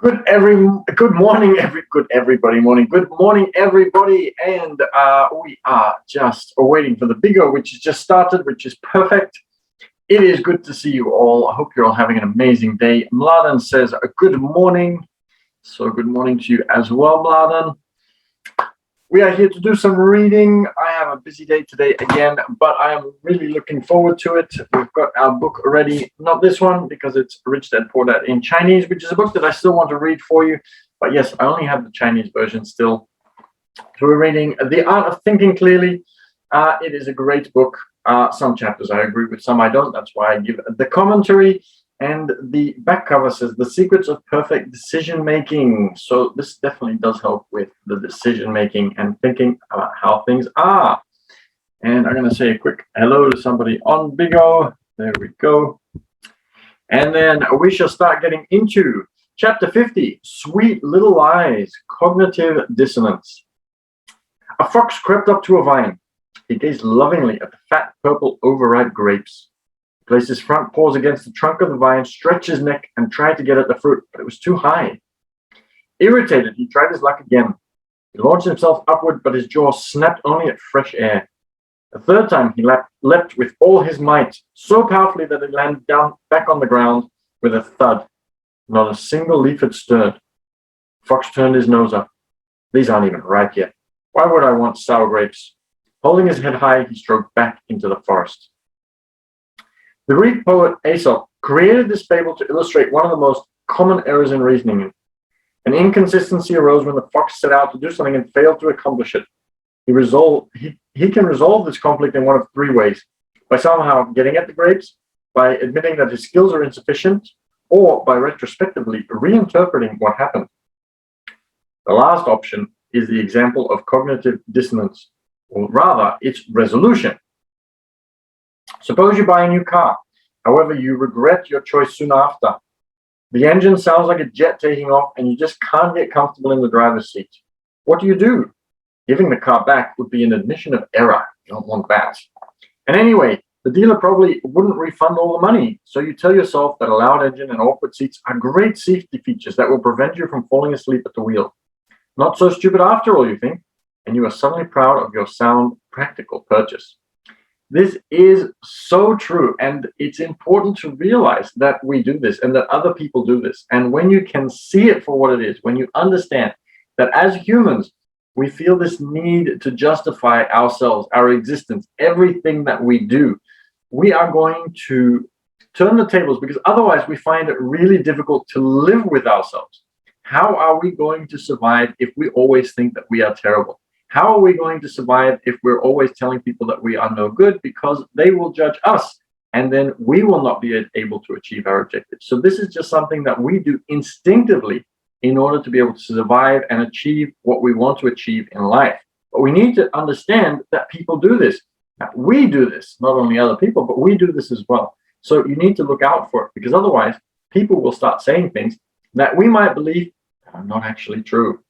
Good morning, everybody, and we are just waiting for the bingo, which has just started, which is perfect. It is good to see you all. I hope you're all having an amazing day. Mladen says good morning, so good morning to you as well, Mladen. We are here to do some reading. I have a busy day today again, but I am really looking forward to it. We've got our book ready. Not this one, because it's Rich Dad Poor Dad in Chinese, which is a book that I still want to read for you. But yes, I only have the Chinese version still. So we're reading The Art of Thinking Clearly. It is a great book. Some chapters I agree with, some I don't. That's why I give the commentary. And the back cover says The Secrets of Perfect Decision Making. So this definitely does help with the decision making and thinking about how things are. And I'm going to say a quick hello to somebody on Bigo. There we go. And then we shall start getting into chapter 50, Sweet Little Lies, Cognitive Dissonance. A fox crept up to a vine. He gazed lovingly at the fat, purple, overripe grapes. He placed his front paws against the trunk of the vine, stretched his neck, and tried to get at the fruit, but it was too high. Irritated, he tried his luck again. He launched himself upward, but his jaw snapped only at fresh air. A third time, he leapt with all his might, so powerfully that he landed down back on the ground with a thud. Not a single leaf had stirred. Fox turned his nose up. These aren't even ripe yet. Why would I want sour grapes? Holding his head high, he strode back into the forest. The Greek poet Aesop created this fable to illustrate one of the most common errors in reasoning. An inconsistency arose when the fox set out to do something and failed to accomplish it. He can resolve this conflict in one of three ways: by somehow getting at the grapes, by admitting that his skills are insufficient, or by retrospectively reinterpreting what happened. The last option is the example of cognitive dissonance, or rather, its resolution. Suppose you buy a new car. However, you regret your choice soon after. The engine sounds like a jet taking off, and you just can't get comfortable in the driver's seat. What do? Giving the car back would be an admission of error. You don't want that. And anyway, the dealer probably wouldn't refund all the money. So you tell yourself that a loud engine and awkward seats are great safety features that will prevent you from falling asleep at the wheel. Not so stupid after all, you think, and you are suddenly proud of your sound, practical purchase. This is so true, and it's important to realize that we do this and that other people do this. And when you can see it for what it is, when you understand that as humans, we feel this need to justify ourselves, our existence, everything that we do, we are going to turn the tables, because otherwise we find it really difficult to live with ourselves. How are we going to survive if we always think that we are terrible? How are we going to survive if we're always telling people that we are no good, because they will judge us and then we will not be able to achieve our objectives? So this is just something that we do instinctively in order to be able to survive and achieve what we want to achieve in life. But we need to understand that people do this. Now, we do this, not only other people, but we do this as well. So you need to look out for it, because otherwise people will start saying things that we might believe are not actually true.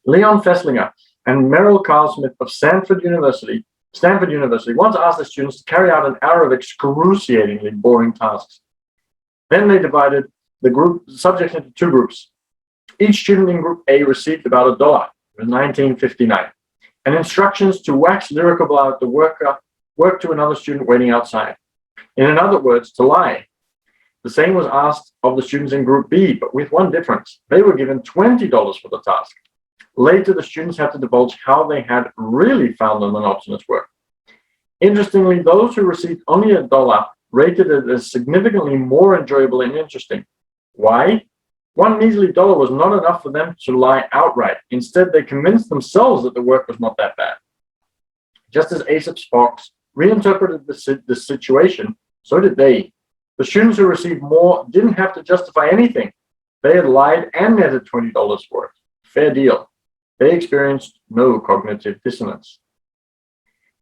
Leon Fesslinger and Merrill Carl Smith of Stanford University once asked the students to carry out an hour of excruciatingly boring tasks. Then they divided the subjects into two groups. Each student in group A received about $1. It was 1959. And instructions to wax lyrical about the work to another student waiting outside. In other words, to lie. The same was asked of the students in group B, but with one difference. They were given $20 for the task. Later, the students had to divulge how they had really found the monotonous work. Interestingly, those who received only $1 rated it as significantly more enjoyable and interesting. Why? One measly $1 was not enough for them to lie outright. Instead, they convinced themselves that the work was not that bad. Just as Aesop's fox reinterpreted the situation, so did they. The students who received more didn't have to justify anything. They had lied and netted $20 for it. Fair deal. They experienced no cognitive dissonance.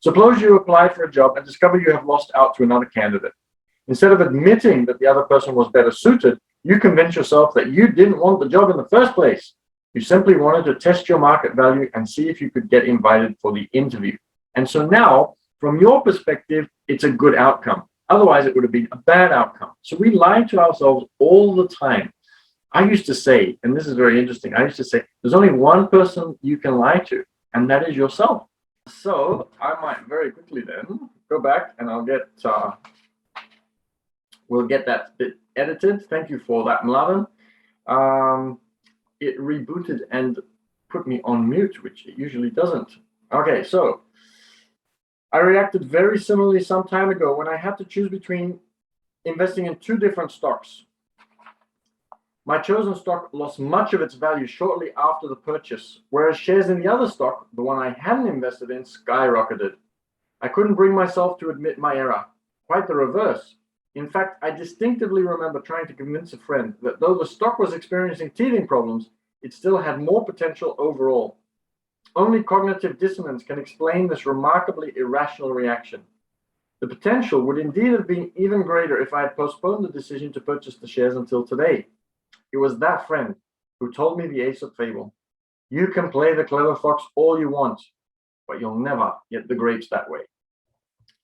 Suppose you apply for a job and discover you have lost out to another candidate. Instead of admitting that the other person was better suited, you convince yourself that you didn't want the job in the first place. You simply wanted to test your market value and see if you could get invited for the interview. And so now, from your perspective, it's a good outcome. Otherwise, it would have been a bad outcome. So we lie to ourselves all the time. I used to say, and this is very interesting, I used to say, there's only one person you can lie to, and that is yourself. So I might very quickly then go back and we'll get that bit edited. Thank you for that, Mladen. It rebooted and put me on mute, which it usually doesn't. Okay, so I reacted very similarly some time ago when I had to choose between investing in two different stocks. My chosen stock lost much of its value shortly after the purchase, whereas shares in the other stock, the one I hadn't invested in, skyrocketed. I couldn't bring myself to admit my error. Quite the reverse. In fact, I distinctively remember trying to convince a friend that though the stock was experiencing teething problems, it still had more potential overall. Only cognitive dissonance can explain this remarkably irrational reaction. The potential would indeed have been even greater if I had postponed the decision to purchase the shares until today. It was that friend who told me the Aesop fable. You can play the clever fox all you want, but you'll never get the grapes that way.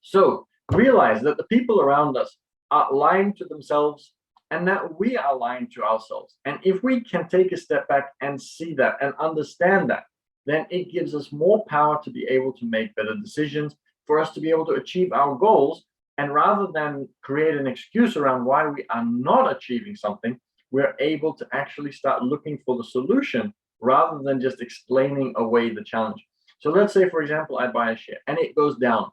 So realize that the people around us are lying to themselves and that we are lying to ourselves. And if we can take a step back and see that and understand that, then it gives us more power to be able to make better decisions, for us to be able to achieve our goals. And rather than create an excuse around why we are not achieving something, we're able to actually start looking for the solution rather than just explaining away the challenge. So let's say, for example, I buy a share and it goes down.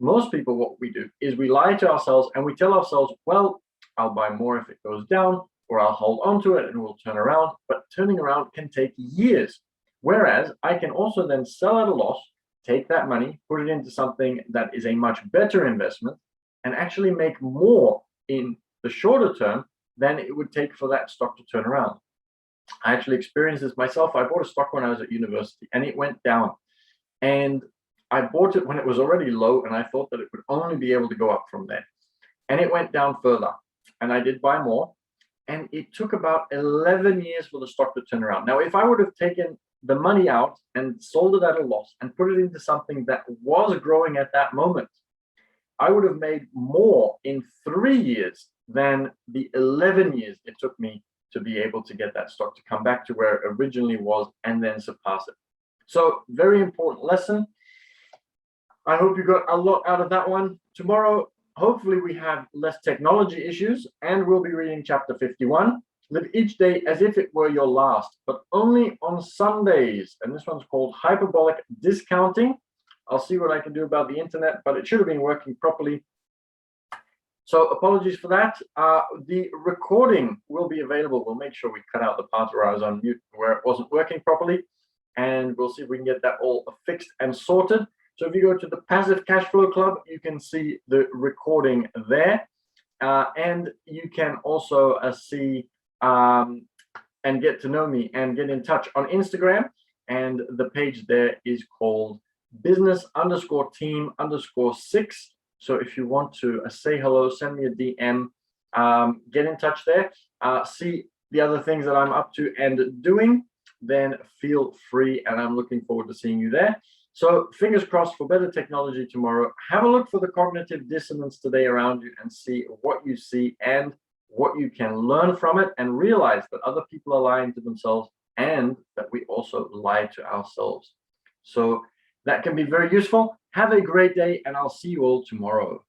Most people, what we do is we lie to ourselves and we tell ourselves, well, I'll buy more if it goes down, or I'll hold on to it and we'll turn around. But turning around can take years. Whereas I can also then sell at a loss, take that money, put it into something that is a much better investment, and actually make more in the shorter term than it would take for that stock to turn around. I actually experienced this myself. I bought a stock when I was at university and it went down. And I bought it when it was already low and I thought that it would only be able to go up from there. And it went down further. And I did buy more. And it took about 11 years for the stock to turn around. Now, if I would have taken the money out and sold it at a loss and put it into something that was growing at that moment, I would have made more in 3 years than the 11 years it took me to be able to get that stock to come back to where it originally was and then surpass it. So very important lesson. I hope you got a lot out of that one. Tomorrow, hopefully we have less technology issues and we'll be reading chapter 51. Live each day as if it were your last, but only on Sundays. And this one's called hyperbolic discounting. I'll see what I can do about the internet, but it should have been working properly. So apologies for that. The recording will be available. We'll make sure we cut out the part where I was on mute, where it wasn't working properly. And we'll see if we can get that all fixed and sorted. So if you go to the Passive Cashflow Club, you can see the recording there. And you can also see and get to know me and get in touch on Instagram. And the page there is called business_team_6. So if you want to say hello, send me a DM, get in touch there, see the other things that I'm up to and doing, then feel free. And I'm looking forward to seeing you there. So fingers crossed for better technology tomorrow. Have a look for the cognitive dissonance today around you and see what you see and what you can learn from it, and realize that other people are lying to themselves and that we also lie to ourselves. So that can be very useful. Have a great day, and I'll see you all tomorrow.